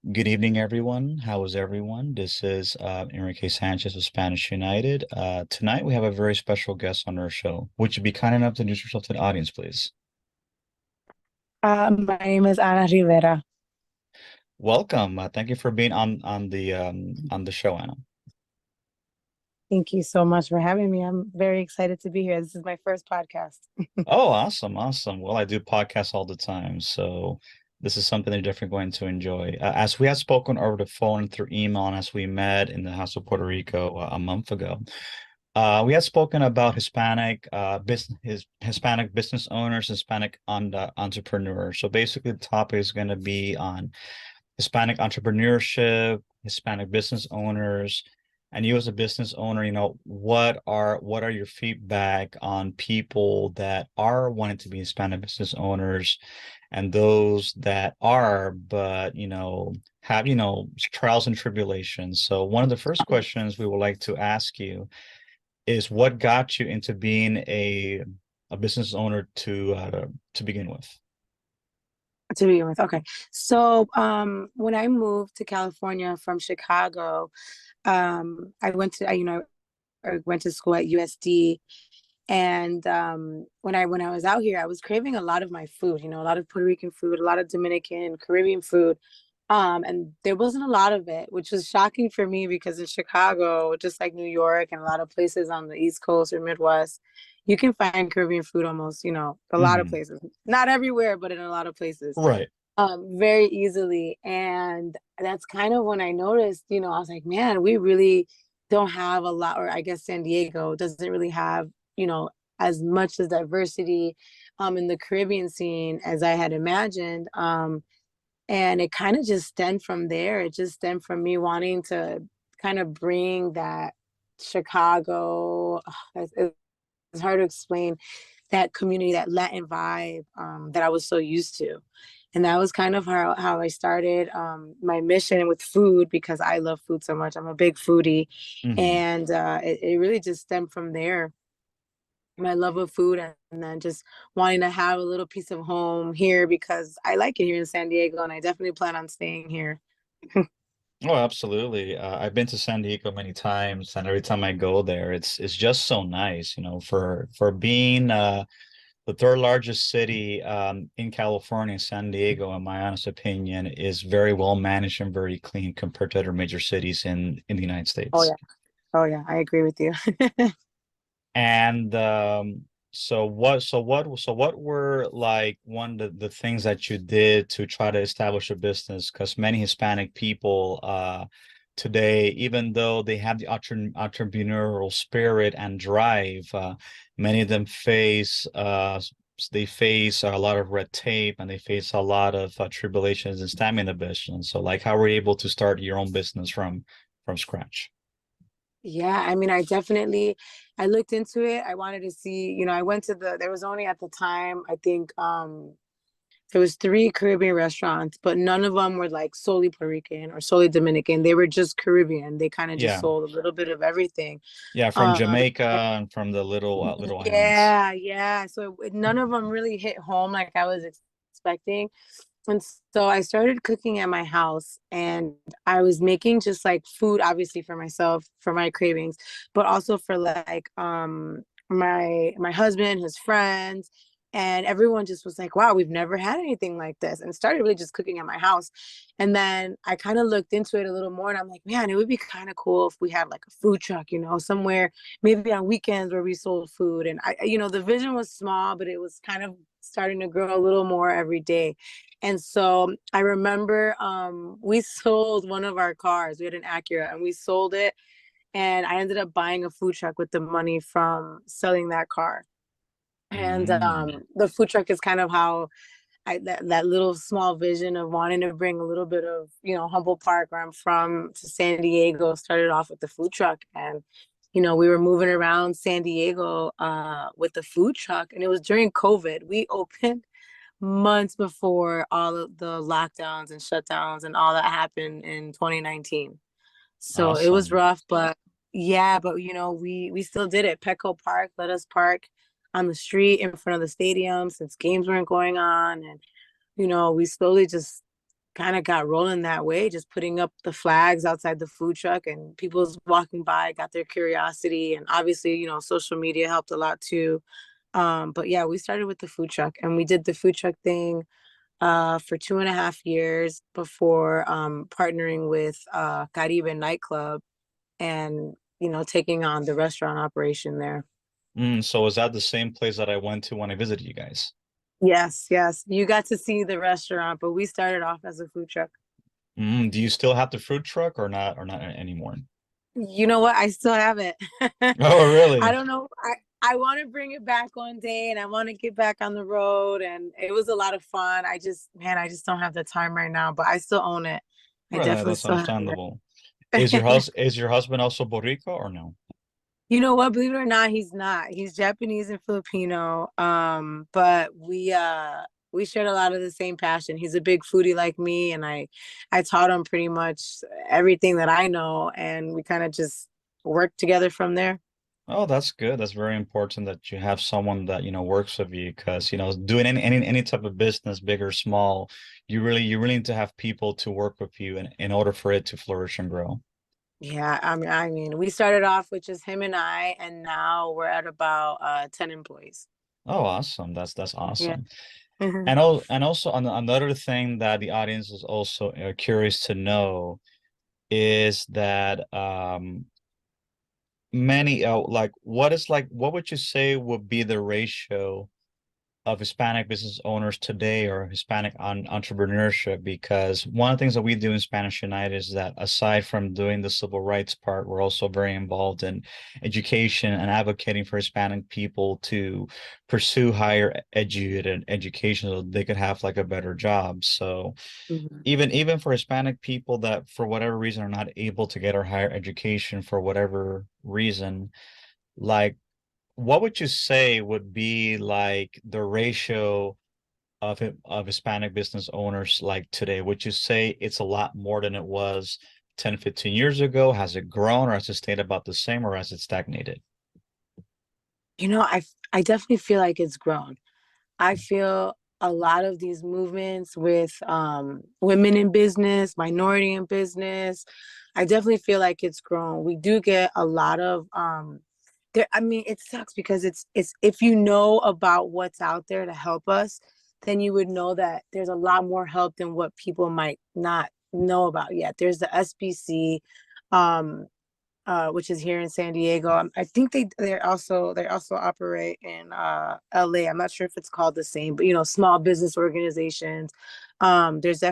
Good evening, everyone. How is everyone? This is Enrique Sanchez of Spanish United. Tonight we have a very special guest on our show. Would you be kind enough to introduce yourself to the audience, please? My name is Ana Rivera. Welcome. Thank you for being on the show, Anna. Thank you so much for having me. I'm very excited to be here. This is my first podcast. Oh, awesome, awesome. Well, I do podcasts all the time, so this is something they're definitely going to enjoy. As we had spoken over the phone and through email, and as we met in the House of Puerto Rico a month ago. We had spoken about Hispanic Hispanic business owners, Hispanic on the entrepreneurs. So basically, the topic is going to be on Hispanic entrepreneurship, Hispanic business owners, and you as a business owner, what are your feedback on people that are wanting to be Hispanic business owners and those that are, but have trials and tribulations. So one of the first questions we would like to ask you is what got you into being a business owner to begin with? To begin with, okay. So, when I moved to California from Chicago, I went to, I went to school at USD, and when I was out here, I was craving a lot of my food. A lot of Puerto Rican food, a lot of Dominican, Caribbean food, and there wasn't a lot of it, which was shocking for me because in Chicago, just like New York and a lot of places on the East Coast or Midwest, you can find Caribbean food almost, a lot of Hmm. places. Not everywhere, but in a lot of places. Right. Very easily. And that's kind of when I noticed, I was like, man, we really don't have a lot, or I guess San Diego doesn't really have, as much as diversity in the Caribbean scene as I had imagined. And it kind of just stemmed from there. It just stemmed from me wanting to kind of bring that Chicago, it's hard to explain, that community, that Latin vibe that I was so used to. And that was kind of how I started my mission with food because I love food so much. I'm a big foodie. Hmm. And it really just stemmed from there, my love of food, and then just wanting to have a little piece of home here because I like it here in San Diego and I definitely plan on staying here. Oh, absolutely. I've been to San Diego many times, and every time I go there, it's just so nice, for being the third largest city in California. San Diego, in my honest opinion, is very well managed and very clean compared to other major cities in the United Oh States. yeah. Oh yeah, I agree with you. And so what were like one of the things that you did to try to establish a business? Because many Hispanic people today, even though they have the entrepreneurial spirit and drive, many of them face a lot of red tape, and they face a lot of tribulations in starting the business. So like, how were you able to start your own business from scratch? Yeah, I mean, I looked into it. I wanted to see, I went to there was only at the time, I think, there was three Caribbean restaurants, but none of them were like solely Puerto Rican or solely Dominican. They were just Caribbean. They kind of just Yeah. sold a little bit of everything. Yeah, from Um, Jamaica and from the little islands. yeah, yeah. So none of them really hit home like I was expecting. And so I started cooking at my house and I was making just like food, obviously for myself, for my cravings, but also for like my husband, his friends, and everyone just was like, wow, we've never had anything like this. And started really just cooking at my house. And then I kind of looked into it a little more and I'm like, man, it would be kind of cool if we had like a food truck, somewhere maybe on weekends where we sold food. And the vision was small, but it was kind of starting to grow a little more every day. And so I remember we sold one of our cars. We had an Acura and we sold it. And I ended up buying a food truck with the money from selling that car. And Mm. the food truck is kind of how that little small vision of wanting to bring a little bit of, Humboldt Park, where I'm from, to San Diego started off with the food truck. And, we were moving around San Diego with the food truck. And it was during COVID. We opened months before all of the lockdowns and shutdowns and all that happened in 2019. So it was Awesome. rough, but yeah, but we still did it. Petco Park let us park on the street in front of the stadium since games weren't going on, and we slowly just kind of got rolling that way, just putting up the flags outside the food truck, and people's walking by got their curiosity. And obviously, social media helped a lot too. But yeah, we started with the food truck, and we did the food truck thing for 2.5 years before partnering with Caribe nightclub and taking on the restaurant operation there. So is that the same place that I went to when I visited you guys? Yes, yes, you got to see the restaurant, but we started off as a food truck. Do you still have the fruit truck or not anymore? You know what? I still have it. Oh, I really? don't know. I want to bring it back one day, and I want to get back on the road, and it was a lot of fun. I just don't have the time right now, but I still own it. I Right, definitely that's still have understandable. it. Is your husband also Puerto Rico or no? You know what? Believe it or not, he's not. He's Japanese and Filipino. But we shared a lot of the same passion. He's a big foodie like me, and I taught him pretty much everything that I know, and we kind of just worked together from there. Oh, that's good. That's very important that you have someone that, works with you because, doing any type of business, big or small, you really need to have people to work with you in order for it to flourish and grow. Yeah, I mean, we started off with just him and I, and now we're at about 10 employees. Oh, awesome. That's Yeah. awesome. And also another thing that the audience is also curious to know is that many what would you say would be the ratio of Hispanic business owners today or Hispanic entrepreneurship? Because one of the things that we do in Spanish United is that aside from doing the civil rights part, we're also very involved in education and advocating for Hispanic people to pursue higher educated education so they could have like a better job. So Mhm. even for Hispanic people that for whatever reason are not able to get a higher education for whatever reason, like what would you say would be like the ratio of Hispanic business owners like today? Would you say it's a lot more than it was 10, 15 years ago? Has it grown or has it stayed about the same or has it stagnated? I definitely feel like it's grown. I feel a lot of these movements with women in business, minority in business, I definitely feel like it's grown. We do get a lot of there. I mean, it sucks because it's if you know about what's out there to help us, then you would know that there's a lot more help than what people might not know about yet. There's the SBC, um, which is here in San Diego. I think they also operate in LA. I'm not sure if it's called the same, but small business organizations. There's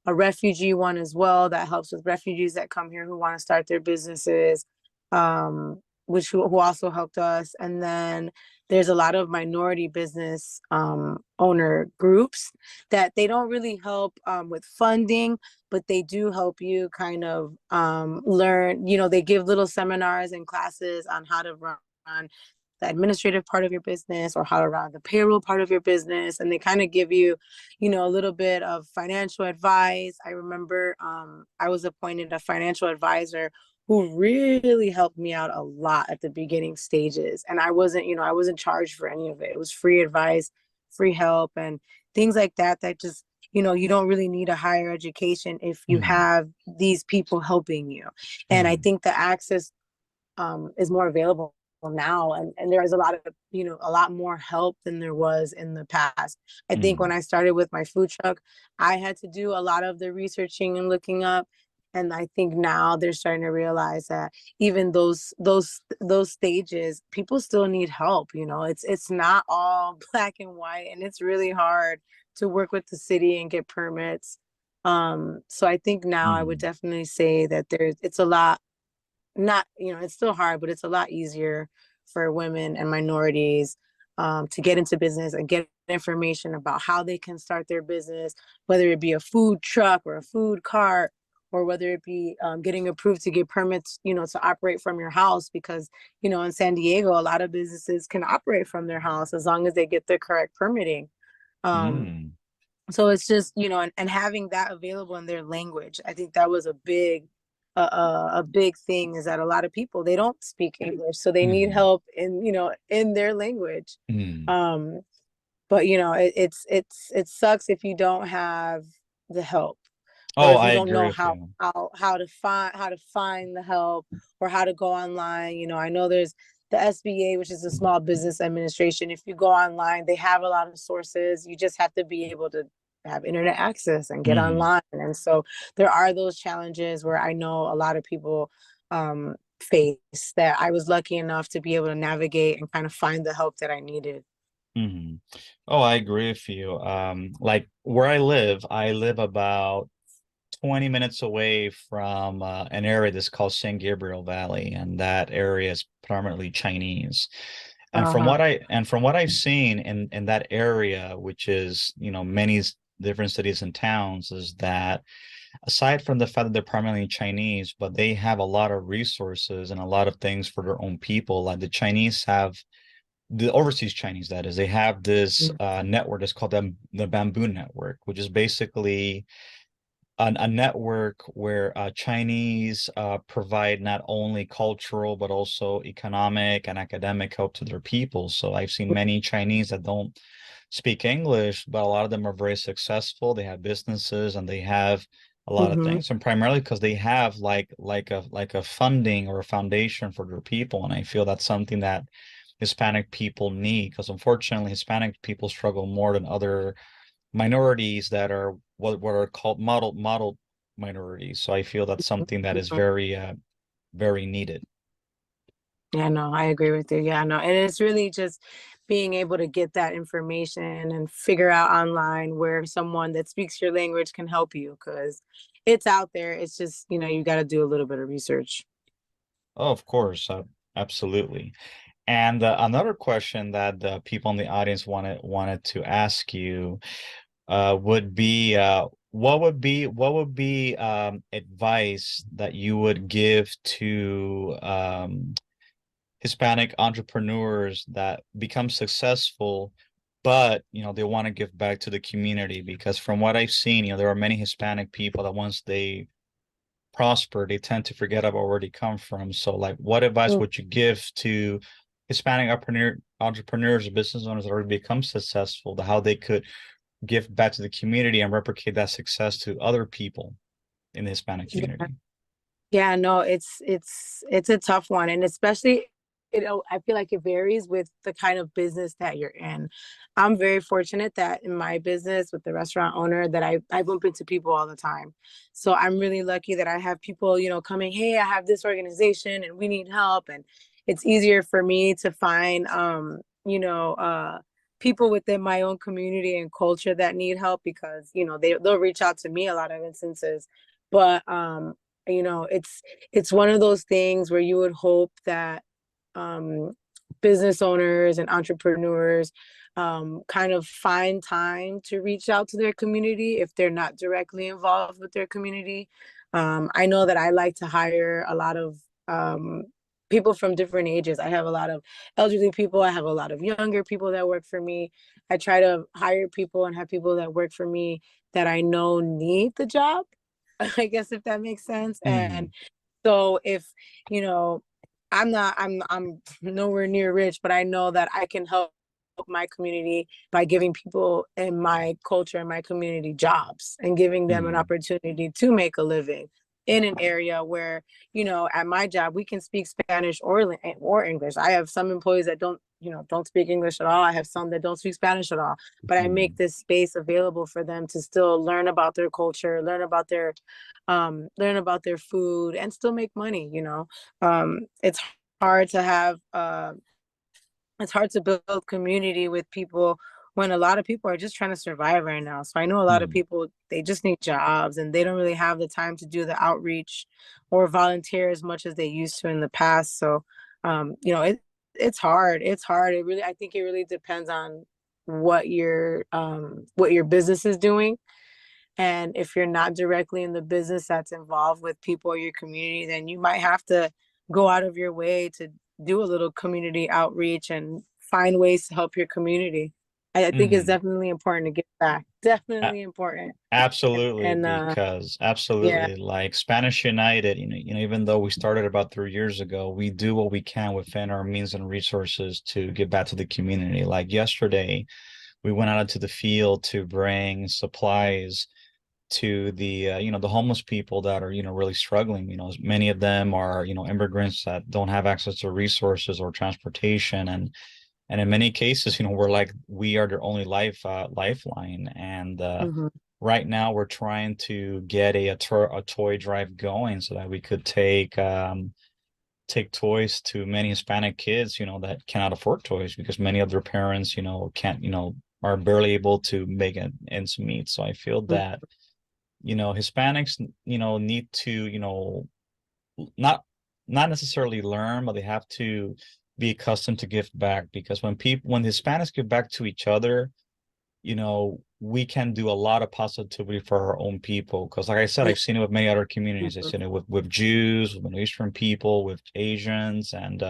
a refugee one as well that helps with refugees that come here who want to start their businesses, which who also helped us. And then there's a lot of minority business owner groups that they don't really help with funding, but they do help you kind of learn. They give little seminars and classes on how to run the administrative part of your business or how to run the payroll part of your business. And they kind of give you, a little bit of financial advice. I remember I was appointed a financial advisor who really helped me out a lot at the beginning stages. And I wasn't charged for any of it. It was free advice, free help, and things like that that just you don't really need a higher education if you Hmm. have these people helping you. And I Hmm. think the access is more available now, and there is a lot more help than there was in the past. I think when Hmm. I started with my food truck, I had to do a lot of the researching and looking up, and I think now they're starting to realize that even those stages, people still need help. It's not all black and white, and it's really hard to work with the city and get permits. So I think now I would Hmm. definitely say that it's a lot, not, it's still hard, but it's a lot easier for women and minorities to get into business and get information about how they can start their business, whether it be a food truck or a food cart, or whether it be getting approved to get permits, to operate from your house. Because, in San Diego, a lot of businesses can operate from their house as long as they get the correct permitting. Um, Hmm. so it's just, and having that available in their language. I think that was a big thing, is that a lot of people, they don't speak English, so they need Hmm. help in their language. Hmm. Um, but it sucks if you don't have the help, or Oh, if you I don't agree know with how you. to find the help, or how to go online. I know there's the SBA, which is the Small Business Administration. If you go online, they have a lot of sources. You just have to be able to have internet access and get Hmm. online. And so there are those challenges where I know a lot of people face, that I was lucky enough to be able to navigate and kind of find the help that I needed. Hmm. Oh, I agree with you. Like where I live about 20 minutes away from an area that's called San Gabriel Valley, and that area is predominantly Chinese. Uh-huh. And from what I've seen in that area, which is, many different cities and towns, is that aside from the fact that they're primarily Chinese, but they have a lot of resources and a lot of things for their own people. Like the Chinese have the overseas Chinese, that is, they have this network that's called the Bamboo Network, which is basically a network where Chinese provide not only cultural but also economic and academic help to their people. So I've seen many Chinese that don't speak English, but a lot of them are very successful. They have businesses and they have a lot of Mm-hmm. things, and primarily because they have like a funding or a foundation for their people. And I feel that's something that Hispanic people need, because unfortunately Hispanic people struggle more than other minorities that are what are called model minorities. So I feel that's something that is very needed. Yeah, no, I agree with you. Yeah, no. And it's really just being able to get that information and figure out online where someone that speaks your language can help you, because it's out there. It's just, you got to do a little bit of research. Oh, of course, absolutely. And another question that the people in the audience wanted to ask you would be what would be advice that you would give to Hispanic entrepreneurs that become successful, but they want to give back to the community? Because from what I've seen, there are many Hispanic people that once they prosper, they tend to forget about where they come from. So, like, what advice Mm. would you give to Hispanic entrepreneurs or business owners that already become successful, to how they could give back to the community and replicate that success to other people in the Hispanic Yeah. community? Yeah, no, it's a tough one, and especially, I feel like it varies with the kind of business that you're in. I'm very fortunate that in my business with the restaurant owner, that I bump into people all the time. So I'm really lucky that I have people, coming, hey, I have this organization and we need help, and it's easier for me to find people within my own community and culture that need help, because they'll reach out to me a lot of instances. But it's one of those things where you would hope that um, business owners and entrepreneurs kind of find time to reach out to their community if they're not directly involved with their community. I know that I like to hire a lot of people from different ages. I have a lot of elderly people, I have a lot of younger people that work for me. I try to hire people and have people that work for me that I know need the job, I guess, if that makes sense. Hmm. And so if, you know, I'm nowhere near rich, but I know that I can help my community by giving people in my culture and my community jobs and giving them an Hmm. opportunity to make a living in an area where, at my job we can speak Spanish or English. I have some employees that don't speak English at all. I have some that don't speak Spanish at all. But I make Hmm. this space available for them to still learn about their culture, learn about their food, and still make money. It's hard to have it's hard to build community with people when a lot of people are just trying to survive right now. So I know a lot of Hmm. people, they just need jobs and they don't really have the time to do the outreach or volunteer as much as they used to in the past. So it's hard. It's hard. I think it really depends on what your business is doing. And if you're not directly in the business that's involved with people or your community, then you might have to go out of your way to do a little community outreach and find ways to help your community. I think it's Hmm. definitely important to give back. Definitely important. Absolutely, And because yeah, absolutely, like Spanish United, even though we started about 3 years ago, we do what we can within our means and resources to give back to the community. Like yesterday, we went out into the field to bring supplies to the the homeless people that are really struggling. Many of them are immigrants that don't have access to resources or transportation, and in many cases we are their only lifeline. And Hmm. right now we're trying to get a toy drive going so that we could take toys to many Hispanic kids that cannot afford toys because many of their parents can't are barely able to make ends meet. So I feel that Hispanics, need to, not not necessarily learn, but they have to be accustomed to give back because when the Hispanics give back to each other, we can do a lot of positivity for our own people. Because like I said, Yeah. I've seen it with many other communities. I've Mhm. seen it with Jews, with Middle Eastern people, with Asians, and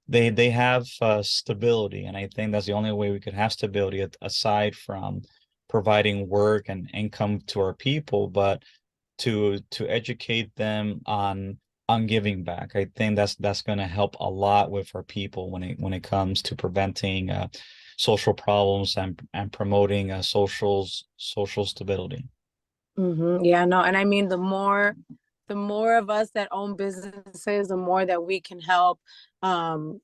they have stability. And I think that's the only way we could have stability aside from providing work and income to our people, but to educate them on giving back. I think that's going to help a lot with our people when it comes to preventing social problems and promoting social stability. Yeah, no, and I mean the more of us that own businesses, the more that we can help um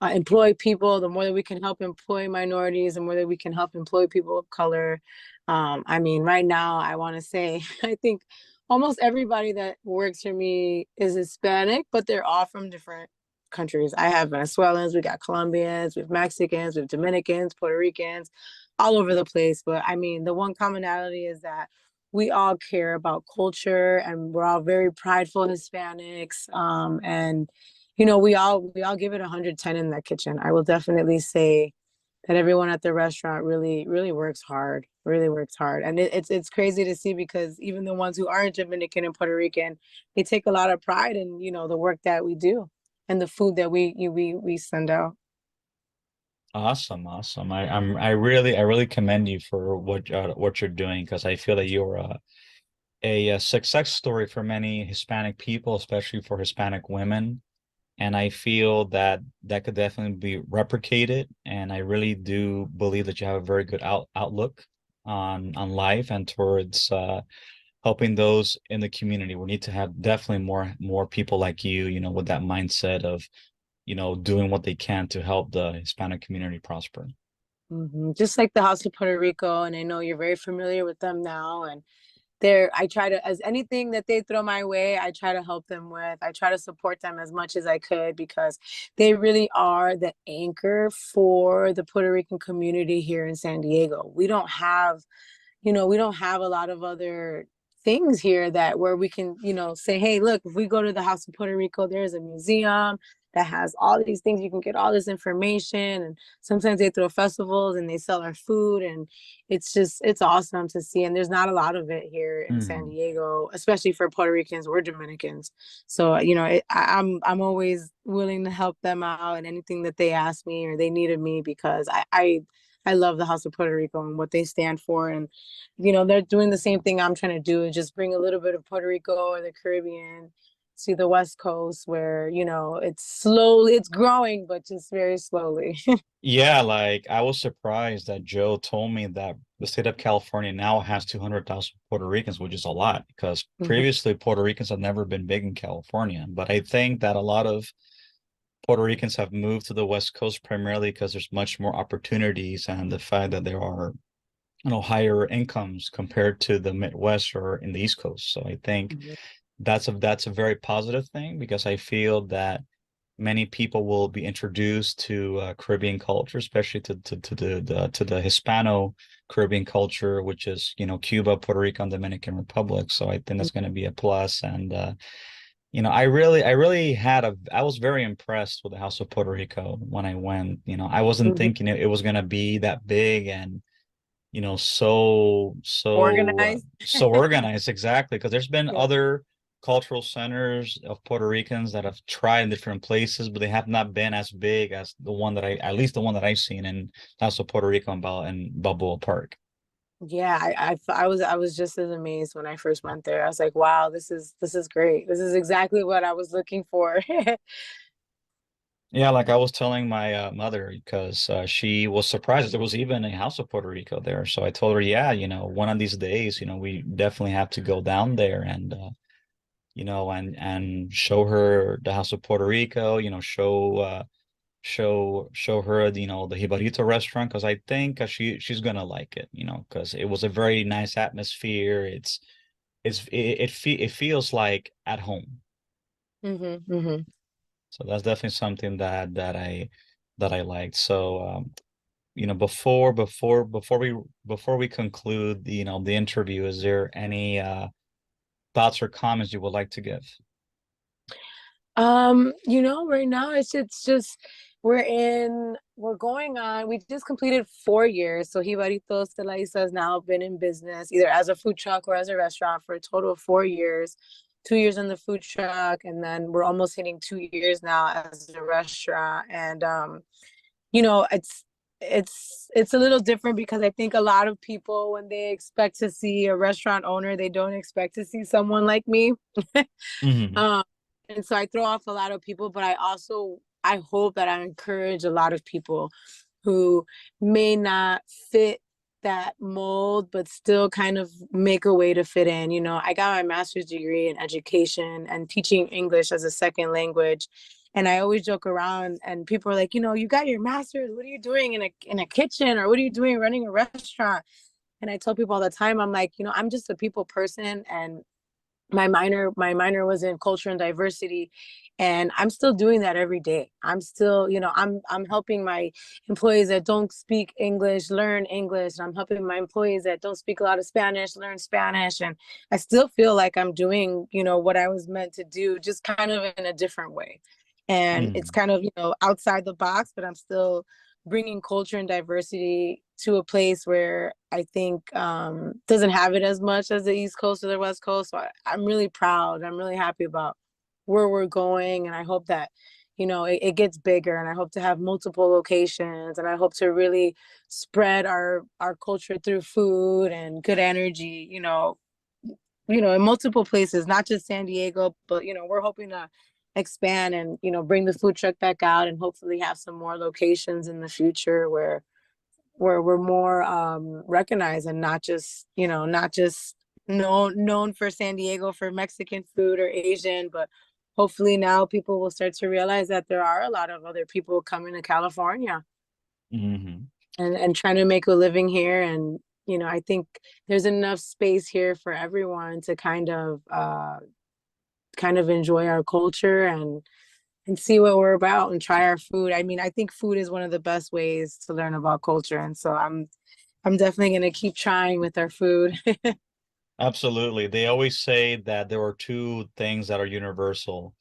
employ people, the more that we can help employ minorities, the more that we can help employ people of color. I mean, right now, I want to say, I think almost everybody that works for me is Hispanic, but they're all from different countries. I have Venezuelans, we got Colombians, we have Mexicans, we have Dominicans, Puerto Ricans, all over the place. But I mean, the one commonality is that we all care about culture and we're all very prideful Hispanics. And we all give it 110 in that kitchen. I will definitely say that everyone at the restaurant really works hard, and it's crazy to see because even the ones who aren't Dominican and Puerto Rican, they take a lot of pride in the work that we do and the food that we send out. Awesome, awesome. I really commend you for what you're doing because I feel that you're a success story for many Hispanic people, especially for Hispanic women. And I feel that that could definitely be replicated. And I really do believe that you have a very good outlook on life and towards helping those in the community. We need to have definitely more people like you, with that mindset of, doing what they can to help the Hispanic community prosper. Just like the House of Puerto Rico, and I know you're very familiar with them now, and there I try to, as anything that they throw my way, I try to help them with. I try to support them as much as I could because they really are the anchor for the Puerto Rican community here in San Diego. We don't have a lot of other things here that where we can, say, hey, look, if we go to the House of Puerto Rico, there's a museum that has all these things. You can get all this information. And sometimes they throw festivals and they sell our food. And it's awesome to see. And there's not a lot of it here in San Hmm. Diego, especially for Puerto Ricans or Dominicans. So, I'm always willing to help them out and anything that they ask me or they needed me because I love the House of Puerto Rico and what they stand for. And they're doing the same thing I'm trying to do, just bring a little bit of Puerto Rico or the Caribbean to the West Coast where, it's growing, but just very slowly. Yeah, like I was surprised that Joe told me that the state of California now has 200,000 Puerto Ricans, which is a lot because Mhm. previously Puerto Ricans have never been big in California. But I think that a lot of Puerto Ricans have moved to the West Coast primarily because there's much more opportunities and the fact that there are, higher incomes compared to the Midwest or in the East Coast. So I think Mhm. that's a very positive thing because I feel that many people will be introduced to Caribbean culture, especially to the Hispano Caribbean culture, which is Cuba, Puerto Rico, and Dominican Republic. So I think that's going to be a plus. And I was very impressed with the House of Puerto Rico when I went. I wasn't Mhm. thinking it was going to be that big and Organized. so organized, exactly, because there's been Yeah. other cultural centers of Puerto Ricans that have tried in different places, but they have not been as big as the one that at least the one that I've seen in House of Puerto Rico in Balboa Park. Yeah, I was just as amazed when I first went there. I was like, wow, this is great. This is exactly what I was looking for. Yeah, like I was telling my mother because she was surprised there was even a House of Puerto Rico there. So I told her, yeah, one of these days, we definitely have to go down there and and show her the House of Puerto Rico, show her, the Jibarito restaurant because I think she's gonna like it, because it was a very nice atmosphere. It feels like at home. Mm-hmm, mm-hmm. So that's definitely something that I liked. So before we conclude the interview, is there any thoughts or comments you would like to give? Right now it's just we're going on. We just completed 4 years. So Jibritos de la Isla has now been in business either as a food truck or as a restaurant for a total of 4 years. 2 years in the food truck, and then we're almost hitting 2 years now as a restaurant. And you know, it's a little different because I think a lot of people when they expect to see a restaurant owner, they don't expect to see someone like me. Hmm. Um, and so I throw off a lot of people, but I hope that I encourage a lot of people who may not fit that mold, but still kind of make a way to fit in. I got my master's degree in education and teaching English as a second language. And I always joke around and people are like, you got your master's, what are you doing in a kitchen, or what are you doing running a restaurant? And I tell people all the time, I'm like, I'm just a people person, and my minor was in culture and diversity, and I'm still doing that every day. I'm still, I'm helping my employees that don't speak English learn English, and I'm helping my employees that don't speak a lot of Spanish learn Spanish. And I still feel like I'm doing, what I was meant to do, just kind of in a different way. And it's Mm. kind of, outside the box, but I'm still bringing culture and diversity to a place where I think doesn't have it as much as the East Coast or the West Coast. So I'm really proud. I'm really happy about where we're going, and I hope that it gets bigger. And I hope to have multiple locations, and I hope to really spread our culture through food and good energy. In multiple places, not just San Diego, but we're hoping to expand and bring the food truck back out, and hopefully have some more locations in the future where we're more recognized, and not just known for San Diego for Mexican food or Asian, but hopefully now people will start to realize that there are a lot of other people coming to California Hmm. and trying to make a living here. And I think there's enough space here for everyone to kind of enjoy our culture and see what we're about and try our food. I mean, I think food is one of the best ways to learn about culture, and so I'm definitely going to keep trying with our food. Absolutely. They always say that there are two things that are universal,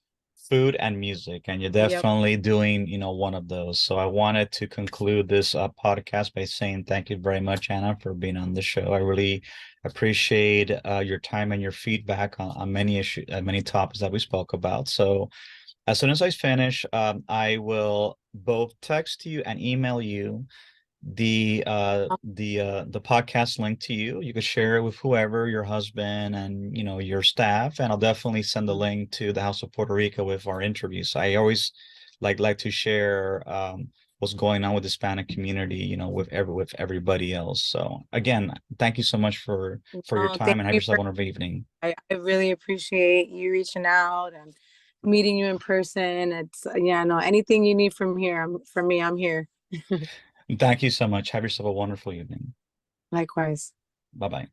food and music, and you're Yep. definitely doing, one of those. So I wanted to conclude this podcast by saying thank you very much, Anna, for being on the show. I really appreciate your time and your feedback on many issues, many topics that we spoke about. So as soon as I finish, I will both text you and email you the podcast link to you. You could share it with whoever, your husband and your staff, and I'll definitely send the link to the House of Puerto Rico with our interviews. I always like to share what's going on with the Hispanic community, with everybody else. So again, thank you so much for your Oh, thank time and have you yourself for. a wonderful evening. I really appreciate you reaching out and meeting you in person. It's yeah, no, anything you need from me, I'm here. Thank you so much. Have yourself a wonderful evening. Likewise. Bye bye.